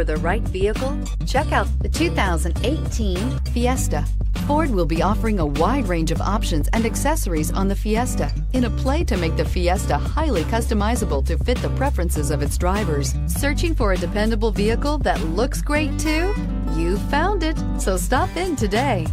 for the right vehicle? Check out the 2018 Fiesta. Ford will be offering a wide range of options and accessories on the Fiesta in a play to make the Fiesta highly customizable to fit the preferences of its drivers. Searching for a dependable vehicle that looks great too? You found it, so stop in today.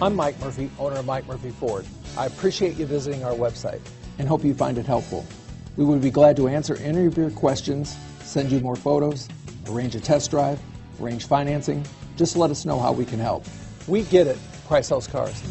I'm Mike Murphy, owner of Mike Murphy Ford. I appreciate you visiting our website and hope you find it helpful. We would be glad to answer any of your questions, send you more photos, arrange a test drive, arrange financing. Just let us know how we can help. We get it. Price sells cars.